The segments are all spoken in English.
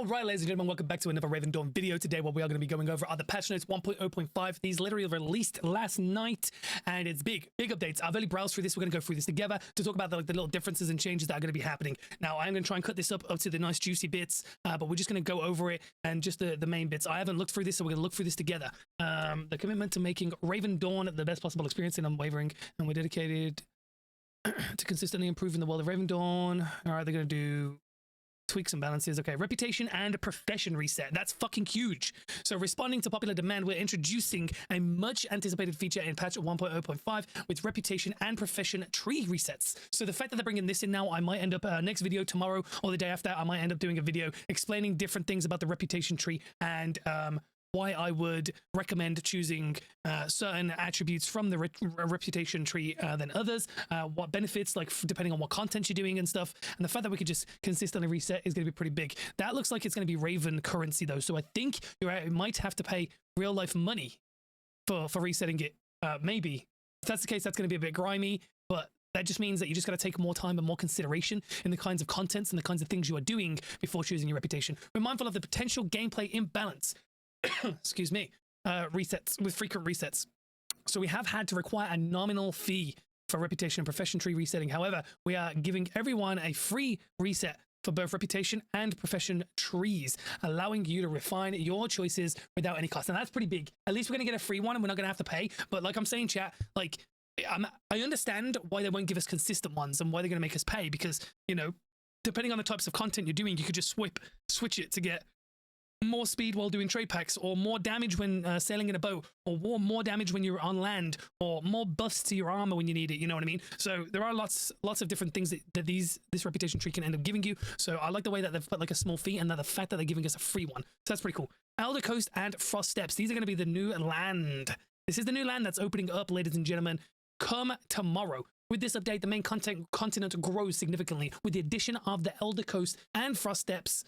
All right, ladies and gentlemen, welcome back to another Ravendawn video. Today, what we are going to be going over are the patch notes 1.0.5. These literally released last night, and it's big updates. I've only browsed through this. We're going to go through this together to talk about the little differences and changes that are going to be happening. Now, I'm going to try and cut this up to the nice juicy bits, but we're just going to go over it and just the main bits. I haven't looked through this, so we're going to look through this together. The commitment to making Ravendawn the best possible experience and unwavering, and we're dedicated to consistently improving the world of Ravendawn. All right, they're going to do tweaks and balances. Okay, reputation and profession reset. That's fucking huge. So responding to popular demand, we're introducing a much anticipated feature in patch 1.0.5 with reputation and profession tree resets. So the fact that they're bringing this in now, I might end up next video tomorrow or the day after, I might end up doing a video explaining different things about the reputation tree and why I would recommend choosing certain attributes from the reputation tree than others, what benefits, like depending on what content you're doing and stuff, and the fact that we could just consistently reset is going to be pretty big. That looks like it's going to be Raven currency though, so I think you might have to pay real life money for resetting it, maybe. If that's the case, that's going to be a bit grimy, but that just means that you just got to take more time and more consideration in the kinds of contents and the kinds of things you are doing before choosing your reputation. We're mindful of the potential gameplay imbalance excuse me, resets with frequent resets. So we have had to require a nominal fee for reputation and profession tree resetting. However, we are giving everyone a free reset for both reputation and profession trees, allowing you to refine your choices without any cost. And that's pretty big. At least we're going to get a free one and we're not going to have to pay. But like I'm saying, chat, like I understand why they won't give us consistent ones and why they're going to make us pay, because, you know, depending on the types of content you're doing, you could just switch it to get more speed while doing trade packs, or more damage when sailing in a boat, or more damage when you're on land, or more buffs to your armor when you need it. You know what I mean? So there are lots of different things that this reputation tree can end up giving you. So I like the way that they've put like a small fee, and that the fact that they're giving us a free one. So that's pretty cool. Elder Coast and Frost Steppes. These are going to be the new land. This is the new land that's opening up, ladies and gentlemen, come tomorrow. With this update, the main continent grows significantly with the addition of the Elder Coast and Frost Steppes.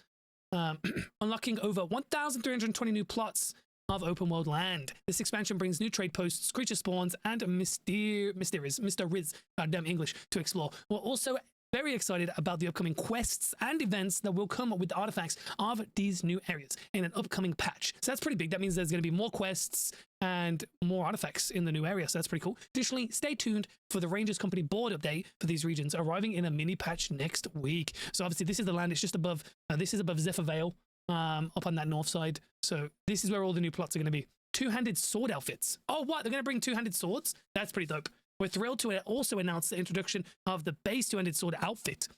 Unlocking over 1,320 new plots of open world land. This expansion brings new trade posts, creature spawns, and Mr. Riz, damn English, to explore. We're also very excited about the upcoming quests and events that will come with the artifacts of these new areas in an upcoming patch. So that's pretty big. That means there's going to be more quests and more artifacts in the new area. So that's pretty cool. Additionally, stay tuned for the Rangers Company board update for these regions, arriving in a mini patch next week. So obviously this is the land. It's just above, this is above Zephyr Vale, up on that north side. So this is where all the new plots are going to be. Two-handed sword outfits. Oh, what? They're going to bring two-handed swords? That's pretty dope. We're thrilled to also announce the introduction of the base two-handed sword outfit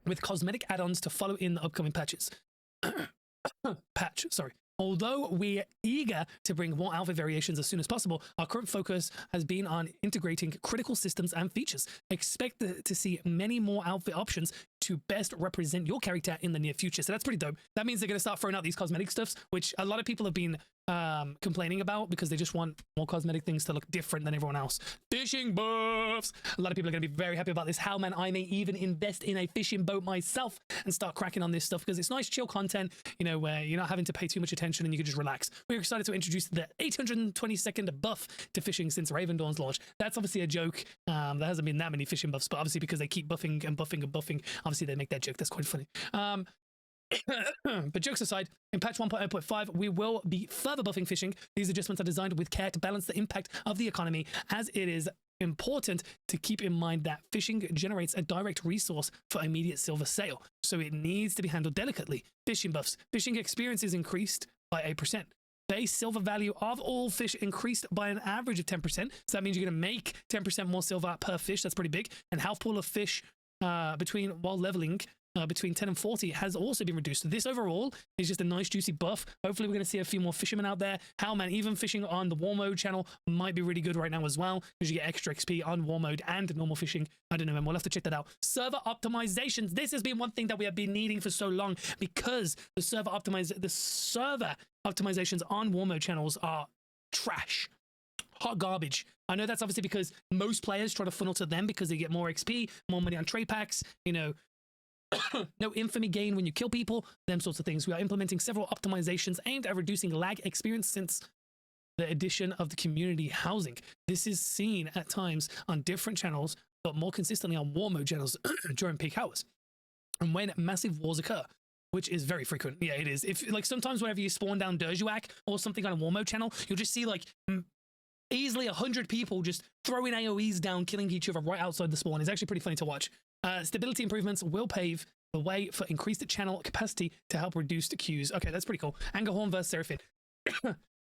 with cosmetic add-ons to follow in the upcoming patches. Although we're eager to bring more outfit variations as soon as possible, our current focus has been on integrating critical systems and features. Expect to see many more outfit options to best represent your character in the near future. So that's pretty dope. That means they're going to start throwing out these cosmetic stuffs, which a lot of people have been complaining about because they just want more cosmetic things to look different than everyone else. Fishing buffs. A lot of people are going to be very happy about this. How, man, I may even invest in a fishing boat myself and start cracking on this stuff because it's nice chill content, you know, where you're not having to pay too much attention and you can just relax. We're excited to introduce the 822nd buff to fishing since Ravendawn's launch. That's obviously a joke. There hasn't been that many fishing buffs, but obviously because they keep buffing and buffing and buffing, obviously they make that joke. That's quite funny. But jokes aside, in patch 1.0.5, we will be further buffing fishing. These adjustments are designed with care to balance the impact of the economy, as it is important to keep in mind that fishing generates a direct resource for immediate silver sale, so it needs to be handled delicately. Fishing buffs. Fishing experience is increased by 8%. Base silver value of all fish increased by an average of 10%. So that means you're going to make 10% more silver per fish. That's pretty big. And health pool of fish while leveling between 10 and 40 has also been reduced. This overall is just a nice juicy buff. Hopefully we're going to see a few more fishermen out there. Hell, man, even fishing on the war mode channel might be really good right now as well, because you get extra XP on war mode and normal fishing. I don't know, man, we'll have to check that out. Server optimizations. This has been one thing that we have been needing for so long, because the server optimizations on war mode channels are trash. Hot garbage. I know that's obviously because most players try to funnel to them because they get more XP, more money on trade packs, you know, no infamy gain when you kill people, them sorts of things. We are implementing several optimizations aimed at reducing lag experience since the addition of the community housing. This is seen at times on different channels, but more consistently on war mode channels during peak hours and when massive wars occur. which is very frequent. Yeah, it is. If like sometimes whenever you spawn down Derjuak or something on a war mode channel, you'll just see like easily 100 people just throwing AoEs down, killing each other right outside the spawn. It's actually pretty funny to watch. Stability improvements will pave the way for increased channel capacity to help reduce the queues. Okay, that's pretty cool. Angerhorn versus Seraphine.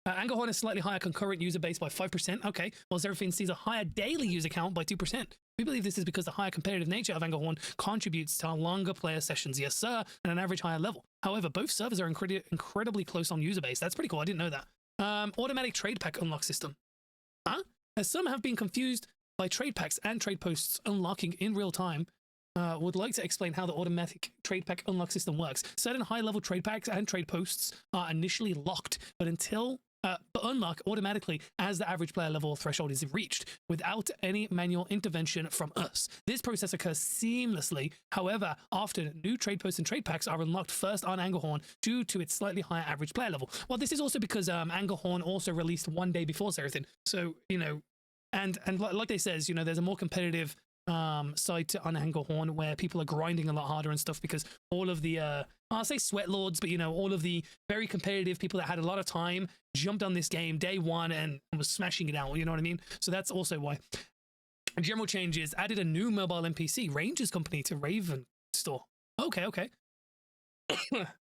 Angerhorn has slightly higher concurrent user base by 5%. Okay, while Seraphine sees a higher daily user count by 2%. We believe this is because the higher competitive nature of Angerhorn contributes to longer player sessions, yes sir, and an average higher level. However, both servers are incredibly close on user base. That's pretty cool. I didn't know that. Automatic trade pack unlock system. As some have been confused by trade packs and trade posts unlocking in real time, would like to explain how the automatic trade pack unlock system works. Certain high-level trade packs and trade posts are initially locked, but unlock automatically as the average player level threshold is reached, without any manual intervention from us. This process occurs seamlessly. However, often new trade posts and trade packs are unlocked first on Angerhorn due to its slightly higher average player level. Well, this is also because Angerhorn also released one day before Seraphine. So, you know, and like they says, you know, there's a more competitive side to Angerhorn where people are grinding a lot harder and stuff because all of the I'll say sweat lords, but you know, all of the very competitive people that had a lot of time jumped on this game day one and was smashing it out, you know what I mean? So that's also why. General changes: added a new mobile NPC, Rangers Company, to Raven store. Okay.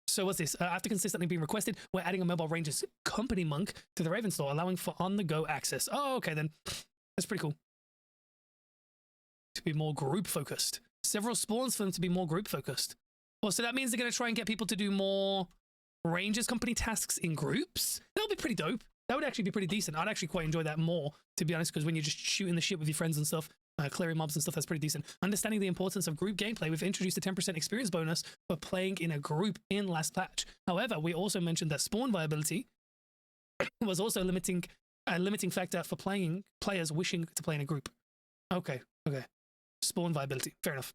So what's this? After consistently being requested, we're adding a mobile Rangers Company monk to the Raven store, allowing for on-the-go access. Oh, okay then. That's pretty cool. To be more group focused. Several spawns for them to be more group focused. Well, so that means they're going to try and get people to do more Rangers Company tasks in groups. That'll be pretty dope. That would actually be pretty decent. I'd actually quite enjoy that more, to be honest, because when you're just shooting the shit with your friends and stuff, clearing mobs and stuff, that's pretty decent. Understanding the importance of group gameplay, we've introduced a 10% experience bonus for playing in a group in last patch. However, we also mentioned that spawn viability was also a limiting factor for players wishing to play in a group. Okay. Spawn viability, fair enough.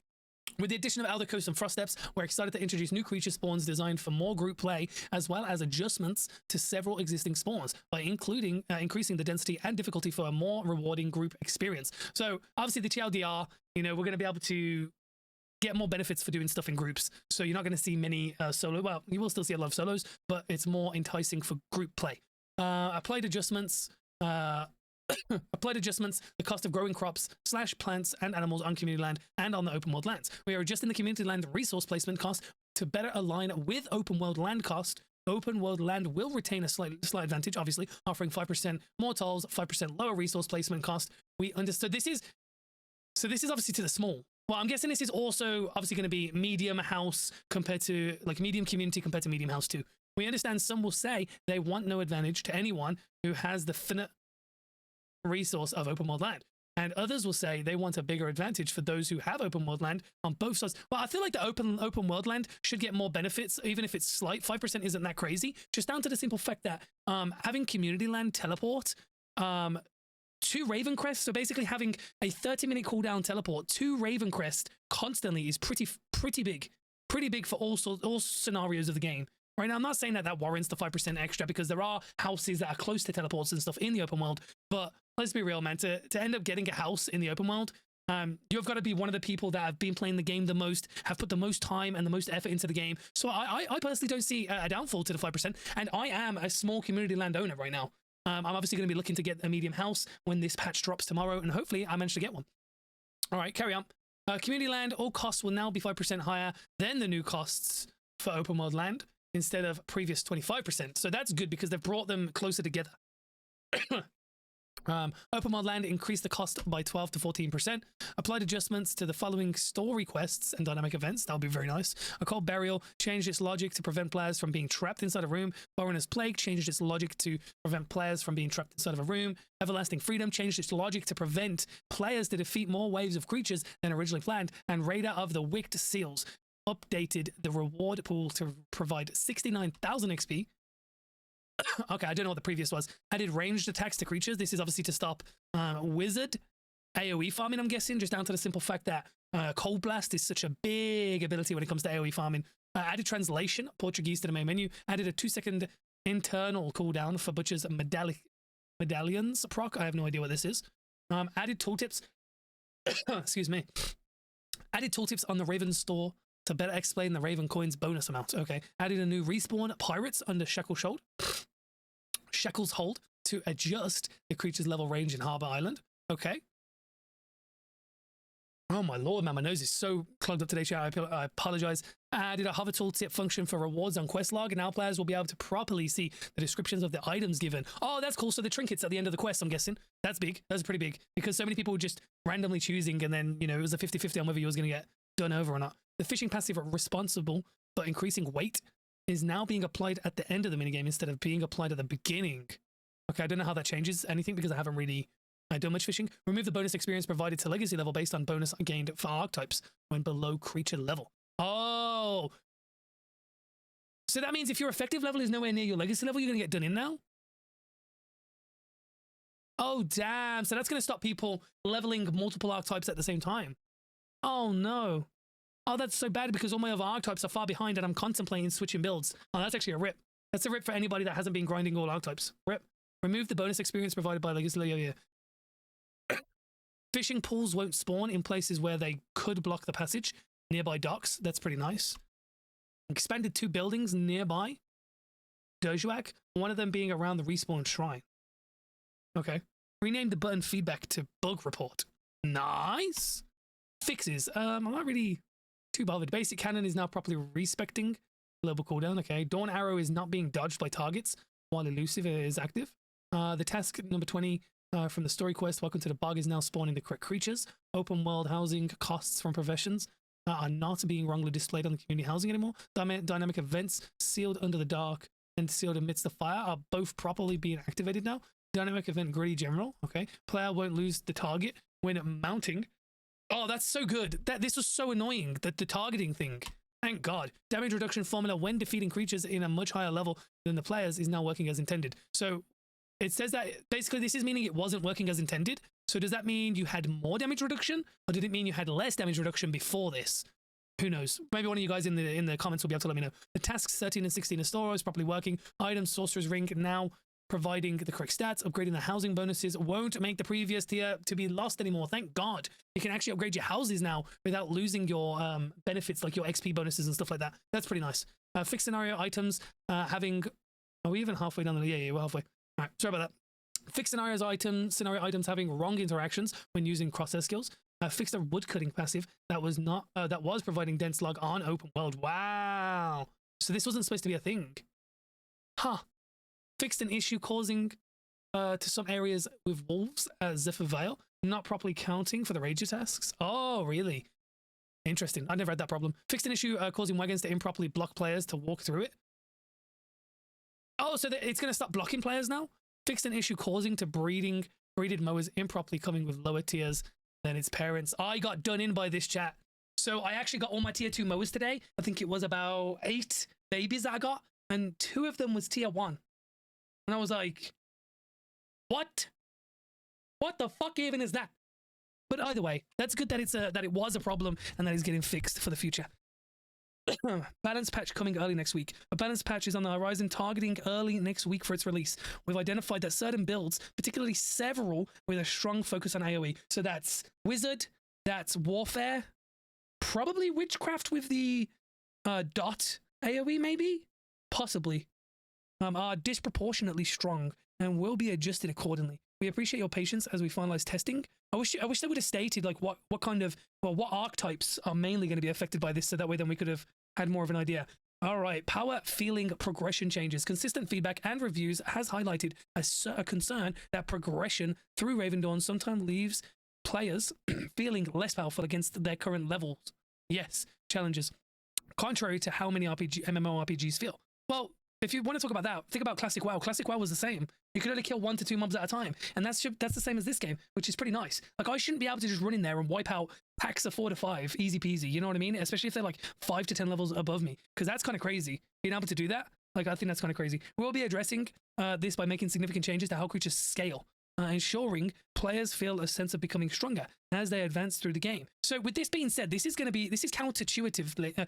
With the addition of Elder Coast and Frost Steps, we're excited to introduce new creature spawns designed for more group play, as well as adjustments to several existing spawns by including increasing the density and difficulty for a more rewarding group experience. So obviously the TLDR, you know, we're going to be able to get more benefits for doing stuff in groups. So you're not going to see many solo. Well, you will still see a lot of solos, but it's more enticing for group play. Applied adjustments. Applied adjustments, the cost of growing crops / plants and animals on community land and on the open world lands. We are adjusting the community land resource placement cost to better align with open world land cost. Open world land will retain a slight advantage, obviously, offering 5% more tolls, 5% lower resource placement cost. We understood this is obviously to the small. Well, I'm guessing this is also obviously going to be medium house compared to like medium community compared to medium house too. We understand some will say they want no advantage to anyone who has the finite resource of open world land, and others will say they want a bigger advantage for those who have open world land on both sides. Well, I feel like the open world land should get more benefits, even if it's slight. 5% isn't that crazy, just down to the simple fact that having community land teleport to Ravencrest, so basically having a 30-minute cooldown teleport to Ravencrest constantly is pretty big for all scenarios of the game. Right now, I'm not saying that warrants the 5% extra because there are houses that are close to teleports and stuff in the open world. But let's be real, man. To end up getting a house in the open world, you've got to be one of the people that have been playing the game the most, have put the most time and the most effort into the game. So I personally don't see a downfall to the 5%. And I am a small community land owner right now. I'm obviously going to be looking to get a medium house when this patch drops tomorrow. And hopefully I manage to get one. All right, carry on. Community land, all costs will now be 5% higher than the new costs for open world land, instead of previous 25%. So that's good because they've brought them closer together. Open world land increased the cost by 12 to 14%. Applied adjustments to the following story quests and dynamic events. That'll be very nice. A cold burial changed its logic to prevent players from being trapped inside a room. Foreigner's plague changed its logic to prevent players from being trapped inside of a room. Everlasting freedom changed its logic to prevent players to defeat more waves of creatures than originally planned. And Raider of the Wicked Seals updated the reward pool to provide 69,000 XP. Okay, I don't know what the previous was. Added ranged attacks to creatures. This is obviously to stop wizard AoE farming, I'm guessing, just down to the simple fact that Cold Blast is such a big ability when it comes to AoE farming. Added translation, Portuguese to the main menu. Added a 2-second internal cooldown for Butcher's medallions proc. I have no idea what this is. Added tooltips. Excuse me. Added tooltips on the Raven store to better explain the Raven coin's bonus amount. Okay. Added a new respawn pirates under Shekel's Hold to adjust the creature's level range in Harbor Island. Okay. Oh my lord, man, my nose is so clogged up today, chat. I apologize. Added a hover tooltip function for rewards on quest log, and now players will be able to properly see the descriptions of the items given. Oh, that's cool. So the trinkets at the end of the quest, I'm guessing. That's big. That's pretty big, because so many people were just randomly choosing, and then, you know, it was a 50-50 on whether you was going to get done over or not. The fishing passive responsible for increasing weight is now being applied at the end of the minigame instead of being applied at the beginning. Okay, I don't know how that changes anything because I haven't really done much fishing. Remove the bonus experience provided to legacy level based on bonus gained for archetypes when below creature level. Oh, so that means if your effective level is nowhere near your legacy level, you're gonna get done in now. Oh damn! So that's gonna stop people leveling multiple archetypes at the same time. Oh no! Oh, that's so bad because all my other archetypes are far behind, and I'm contemplating switching builds. Oh, that's actually a rip. That's a rip for anybody that hasn't been grinding all archetypes. Rip. Remove the bonus experience provided by legacy level. Yeah. Fishing pools won't spawn in places where they could block the passage. Nearby docks, that's pretty nice. Expanded 2 buildings nearby Dojuak, one of them being around the respawn shrine. Okay. Renamed the button feedback to bug report. Nice. Fixes. I'm not really too bothered. Basic cannon is now properly respecting global cooldown. Okay. Dawn arrow is not being dodged by targets while elusive is active. The task number 20 from the story quest, welcome to the bog, is now spawning the correct creatures. Open world housing costs from professions are not being wrongly displayed on the community housing anymore. Dynamic events sealed under the dark and sealed amidst the fire are both properly being activated now. Dynamic event gritty general. Okay. Player won't lose the target when mounting. Oh, that's so good. This was so annoying, that the targeting thing. Thank God. Damage reduction formula when defeating creatures in a much higher level than the players is now working as intended. So it says that basically this is meaning it wasn't working as intended. So does that mean you had more damage reduction, or did it mean you had less damage reduction before this? Who knows? Maybe one of you guys in the comments will be able to let me know. The tasks 13 and 16 in store is properly working. Items Sorcerer's Ring now providing the correct stats. Upgrading the housing bonuses won't make the previous tier to be lost anymore. Thank God. You can actually upgrade your houses now without losing your benefits like your XP bonuses and stuff like that. That's pretty nice. Fixed scenario items having... Are we even halfway down? Yeah, we're halfway. All right, sorry about that. Fixed scenario items having wrong interactions when using crosshair skills. Fixed a woodcutting passive that was providing dense log on open world. Wow. So this wasn't supposed to be a thing. Huh. Fixed an issue causing to some areas with wolves at Zephyr Vale not properly counting for the ranger tasks. Oh, really? Interesting. I never had that problem. Fixed an issue causing wagons to improperly block players to walk through it. Oh, so it's going to stop blocking players now? Fixed an issue causing to breeded mowers improperly coming with lower tiers than its parents. I got done in by this chat. So I actually got all my tier 2 mowers today. I think it was about 8 babies that I got, and 2 of them was tier 1. And I was like, what? What the fuck even is that? But either way, that's good that it was a problem and that it's getting fixed for the future. Balance patch coming early next week. A balance patch is on the horizon, targeting early next week for its release. We've identified that certain builds, particularly several with a strong focus on AoE. So that's Wizard, that's Warfare, probably Witchcraft with the dot AoE maybe? Possibly. Are disproportionately strong and will be adjusted accordingly. We appreciate your patience as we finalize testing. I wish they would have stated like what archetypes are mainly going to be affected by this, so that way then we could have had more of an idea. All right, power feeling progression changes. Consistent feedback and reviews has highlighted a concern that progression through Ravendawn sometimes leaves players feeling less powerful against their current levels. Yes, challenges. Contrary to how many MMORPGs feel. Well, if you want to talk about that, think about Classic WoW. Classic WoW was the same. You could only kill 1 to 2 mobs at a time. And that's the same as this game, which is pretty nice. Like, I shouldn't be able to just run in there and wipe out packs of 4 to 5, easy peasy. You know what I mean? Especially if they're like 5 to 10 levels above me, because that's kind of crazy. Being able to do that, like, I think that's kind of crazy. We'll be addressing this by making significant changes to how creatures scale, ensuring players feel a sense of becoming stronger as they advance through the game. So with this being said, this is counterintuitive.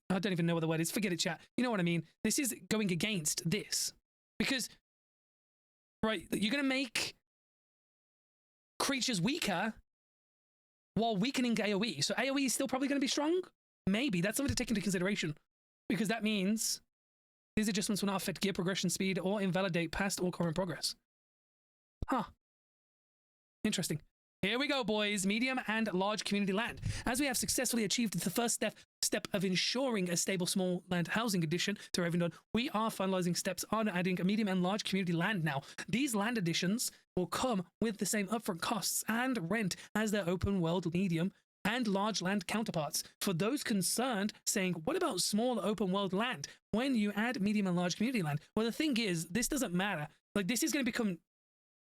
I don't even know what the word is. Forget it, chat. You know what I mean? This is going against this. Because, right, you're going to make creatures weaker while weakening AoE. So AoE is still probably going to be strong. Maybe that's something to take into consideration, because that means these adjustments will not affect gear progression speed or invalidate past or current progress. Huh. Interesting. Here we go, boys. Medium and large community land. As we have successfully achieved the first step of ensuring a stable small land housing addition to Ravendawn, we are finalizing steps on adding a medium and large community land now. These land additions will come with the same upfront costs and rent as their open world medium and large land counterparts. For those concerned, saying, what about small open world land when you add medium and large community land? Well, the thing is, this doesn't matter. Like, this is going to become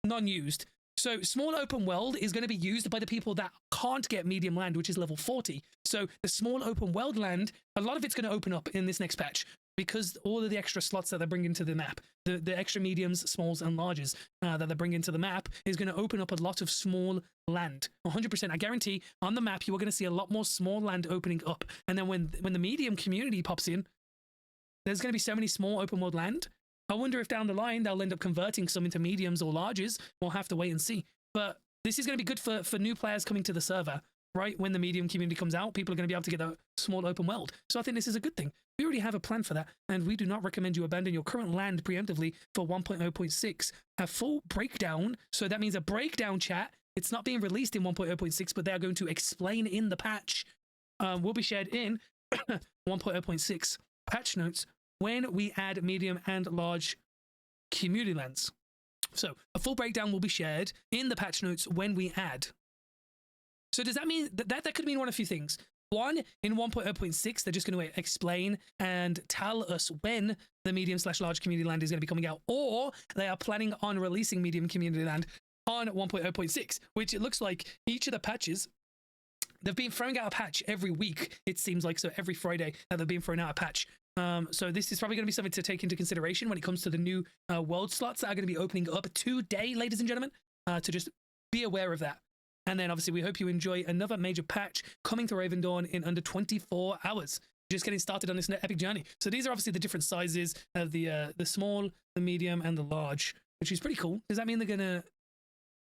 non-used. So small open world is going to be used by the people that can't get medium land, which is level 40. So the small open world land, a lot of it's going to open up in this next patch because all of the extra slots that they're bringing to the map, the extra mediums, smalls, and larges that they're bringing to the map is going to open up a lot of small land. 100%. I guarantee on the map, you are going to see a lot more small land opening up. And then when the medium community pops in, there's going to be so many small open world land. I wonder if down the line they'll end up converting some into mediums or larges. We'll have to wait and see. But this is going to be good for new players coming to the server, right? When the medium community comes out, people are going to be able to get a small open world. So I think this is a good thing. We already have a plan for that, and we do not recommend you abandon your current land preemptively for 1.0.6. A full breakdown, so that means a breakdown chat. It's not being released in 1.0.6, but they are going to explain in the patch. Will be shared in 1.0.6 patch notes when we add medium and large community lands. So a full breakdown will be shared in the patch notes when we add. So does that mean that could mean one of a few things? One, in 1.0.6, they're just going to explain and tell us when the medium/large community land is going to be coming out, or they are planning on releasing medium community land on 1.0.6, which it looks like each of the patches, they've been throwing out a patch every week, it seems like. So every Friday that they've been throwing out a patch. So this is probably going to be something to take into consideration when it comes to the new world slots that are going to be opening up today, ladies and gentlemen, to just be aware of that. And then obviously we hope you enjoy another major patch coming to Ravendawn in under 24 hours. Just getting started on this epic journey. So these are obviously the different sizes of the small, the medium, and the large, which is pretty cool. Does that mean they're going to...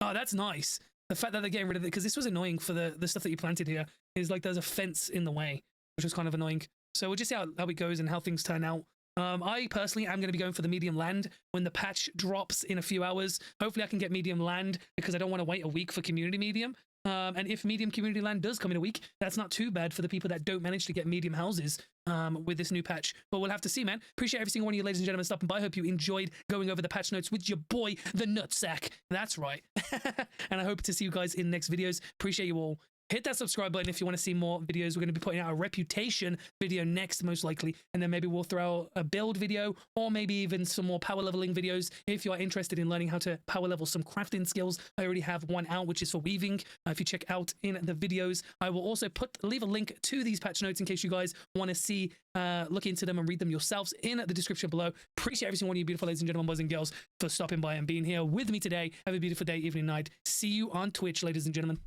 Oh, that's nice. The fact that they're getting rid of it, because this was annoying for the stuff that you planted here, is like there's a fence in the way, which was kind of annoying. So we'll just see how it goes and how things turn out. I personally am going to be going for the medium land when the patch drops in a few hours. Hopefully I can get medium land because I don't want to wait a week for community medium. And if medium community land does come in a week, that's not too bad for the people that don't manage to get medium houses with this new patch. But we'll have to see, man. Appreciate every single one of you, ladies and gentlemen, stopping by. I hope you enjoyed going over the patch notes with your boy, the Nutsack. That's right. And I hope to see you guys in next videos. Appreciate you all. Hit that subscribe button if you want to see more videos. We're going to be putting out a reputation video next, most likely. And then maybe we'll throw out a build video or maybe even some more power leveling videos. If you are interested in learning how to power level some crafting skills, I already have one out, which is for weaving. If you check out in the videos, I will also leave a link to these patch notes in case you guys want to see, look into them and read them yourselves in the description below. Appreciate every single one of you beautiful ladies and gentlemen, boys and girls, for stopping by and being here with me today. Have a beautiful day, evening, night. See you on Twitch, ladies and gentlemen.